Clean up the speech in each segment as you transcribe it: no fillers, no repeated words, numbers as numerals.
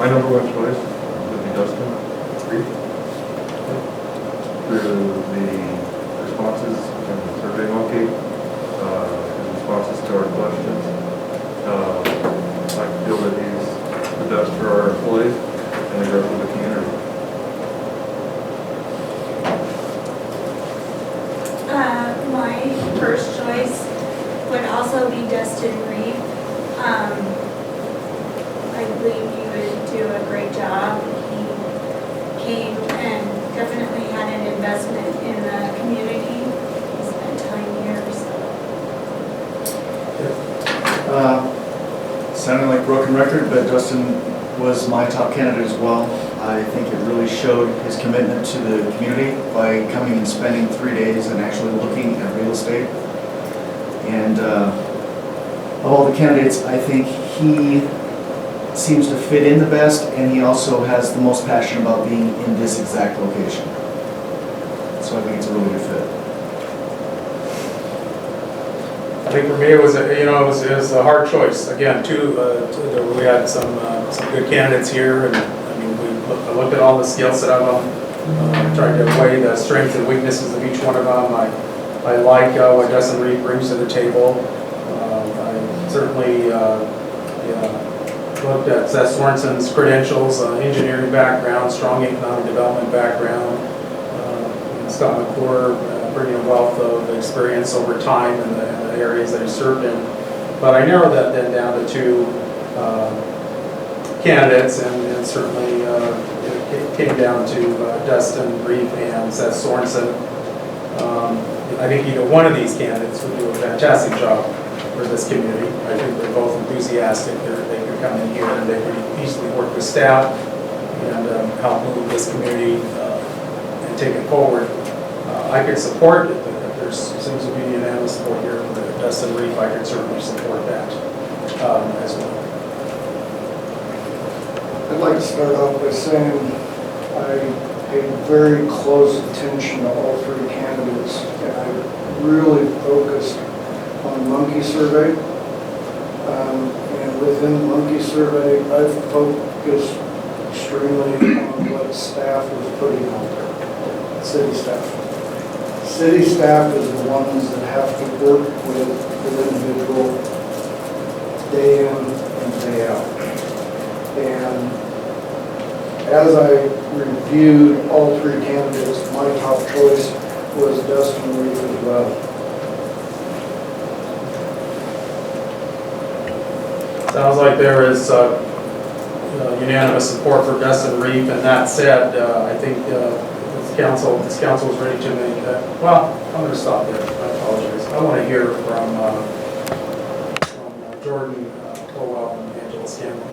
My number one choice would be Dustin Rief. Through the responses from the Survey Monkey, his responses to our questions, I feel that he's the best for our employees and the growth of the community. My first choice would also be Dustin Rief. I believe he would do a great job. He came and definitely had an investment in the community. He spent time here, so. Sounding like broken record, but Dustin was my top candidate as well. I think it really showed his commitment to the community by coming and spending 3 days and actually looking at real estate. And of all the candidates, I think he seems to fit in the best, and he also has the most passion about being in this exact location. So I think it's a really good fit. I think for me it was a hard choice. Again, we had some good candidates here, and I mean I looked at all the skill set of them, tried to weigh the strengths and weaknesses of each one of them. I like what Dustin Rief brings to the table. I certainly looked at Seth Sorensen's credentials, engineering background, strong economic development background. Scott McClure bringing a wealth of experience over time in the areas that he served in. But I narrowed that then down to two candidates, and certainly it came down to Dustin Rief and Seth Sorensen. I think either one of these candidates would do a fantastic job for this community. I think they're both enthusiastic. They could come in here and they could easily work with staff and help move this community and take it forward. I could support it, but if there seems to be unanimous support here for Dustin Rief, I could certainly support that as well. I'd like to start off by saying I paid very close attention to all three candidates, and I really focused on monkey survey. And within the monkey survey, I focused extremely on what staff was putting out there, city staff. City staff is the ones that have to work with the individual day in and day out. And as I reviewed all three candidates, my top choice was Dustin Rief as well. Sounds like there is unanimous support for Dustin Rief, and that said, I think this council is ready to make that. Well, I'm going to stop there. I apologize. I want to hear from Jordan Colwell and Angela Scanlon.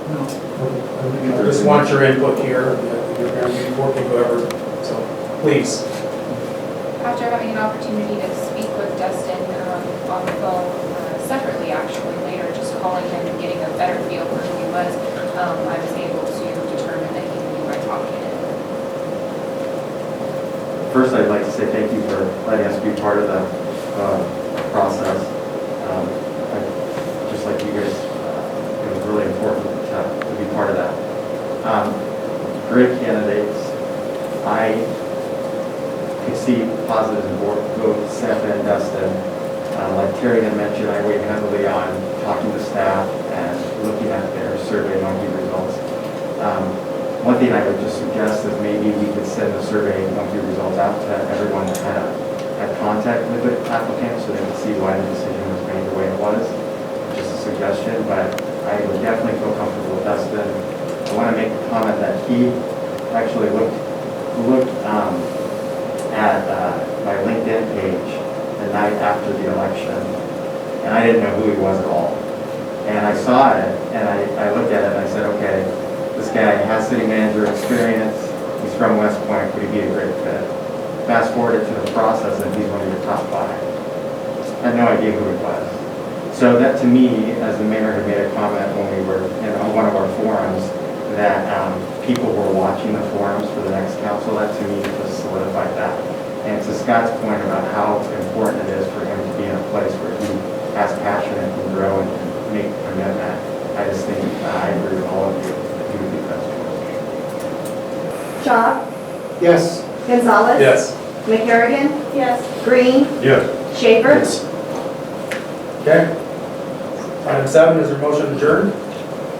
I just want your input here. You're going to be working whoever, so please. After having an opportunity to speak with Dustin on the phone separately, actually later, just calling him and getting a better feel for who he was, I was able to determine that he would be my top candidate. First, I'd like to say thank you for letting us be part of the process. Just like you guys, it was really important to be part of that. Great candidates. I could see positives in both Seth and Dustin. Like Terry had mentioned, I weighed heavily on talking to staff and looking at their Survey Monkey results. One thing I would just suggest is maybe we could send the Survey Monkey results out to everyone that had contact with the applicant so they could see why the decision was made the way it was. Just a suggestion, but I would definitely feel comfortable with Dustin. I want to make a comment that he actually looked at my LinkedIn page the night after the election, and I didn't know who he was at all. And I saw it, and I looked at it, and I said, okay, this guy has city manager experience, he's from West Point, would he be a great fit? Fast forward to the process, and he's one of your top 5. I had no idea who he was. So that to me, as the mayor had made a comment when we were in one of our forums, that people were watching the forums for the next council, that to me just solidified that. And to Scott's point about how important it is for him to be in a place where he has passion and can grow and make a commitment, I just think, I agree with all of you, that he would be best choice. Shaw, Yes. Gonzalez. Yes. McCarrigan, Yes. Green, Yes. Shaver. Yes. Okay. Item 7 is your motion adjourned.